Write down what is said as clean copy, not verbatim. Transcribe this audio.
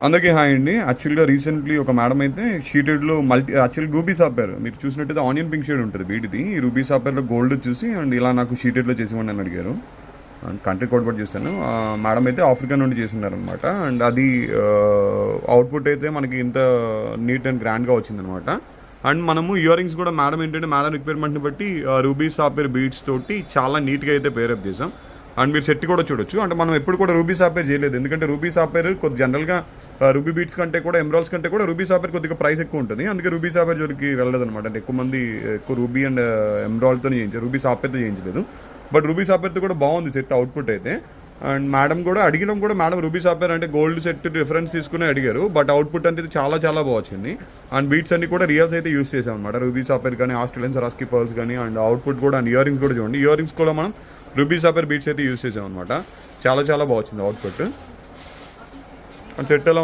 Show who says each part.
Speaker 1: అందరికీ హాయ్ అండి. యాక్చువల్‌గా రీసెంట్‌లీ ఒక మేడం అయితే షీటెడ్‌లో యాక్చువల్‌గా రూబీ సాఫ్ట్‌వేర్ మీరు చూసినట్టయితే ఆనియన్ పింక్ షేడ్ ఉంటుంది వీటిది. ఈ రూబీ సాఫ్ట్‌వేర్‌లో గోల్డ్ చూసి అండ్ ఇలా నాకు షీటెడ్‌లో చేసివ్వండి అని అడిగారు. అండ్ కంట్రీ కోడ్ కూడా చేశాను. మేడం అయితే ఆఫ్రికా నుండి చేసున్నారనమాట. అండ్ అది అవుట్‌పుట్ అయితే మనకి ఇంత నీట్ అండ్ గ్రాండ్‌గా వచ్చిందనమాట. అండ్ మనము ఇయర్ రింగ్స్ కూడా మేడం ఏంటంటే మేడం రిక్వైర్మెంట్‌ని బట్టి రూబీ సాఫ్ట్‌వేర్ బీడ్స్ తోటి చాలా నీట్‌గా అయితే పేరప్ చేసాం. అండ్ మీరు సెట్ కూడా చూడొచ్చు. అంటే మనం ఎప్పుడు కూడా రూబీ సాఫ్ట్‌వేర్ చేయలేదు. ఎందుకంటే రూబీ సాఫ్ట్‌వేర్ కొద్ది జనరల్‌గా రూబీ బీట్స్ కంటే కూడా ఎమరాల్డ్స్ కంటే కూడా రూబీ సాఫ్ట్‌వేర్ కొద్దిగా ప్రైస్ ఎక్కువ ఉంటుంది. అందుకే రూబీ సాఫ్ట్‌వేర్ జోలికి వెళ్ళలేదన్నమాట. అంటే ఎక్కువ మంది రూబీ అండ్ ఎమరాల్డ్‌తో చేయించారు. రూబీ సాఫ్ట్‌వేర్‌తో చేయించలేదు. బట్ రూబీ సాఫ్ట్‌వేర్‌తో కూడా బాగుంది సెట్ అవుట్పుట్ అయితే. అండ్ మేడం కూడా అడిగినాం కూడా మేడం రూబీ సాఫ్ట్‌వేర్ అంటే గోల్డ్ సెట్ రిఫరెన్స్ తీసుకుని అడిగారు. బట్ అవుట్పుట్ అనేది చాలా చాలా బాగా వచ్చింది. అండ్ బీట్స్ అన్ని కూడా రియల్స్ అయితే యూస్ చేసాం అనమాట. రూబీ సాఫ్ట్‌వేర్ కానీ ఆస్ట్రేలియన్ సరాస్కీ పర్ల్స్ కానీ అండ్ అవుట్పుట్ కూడా అండ్ ఇయర్ రింగ్స్ కూడా చూడండి. ఇయర్ రింగ్స్ కూడా మనం రూబీ సాఫ్ట్‌వేర్ బీట్స్ అయితే యూస్ చేసాం అనమాట. చాలా చాలా బాగా వచ్చింది అవుట్పుట్. అండ్ సెట్ ఎలా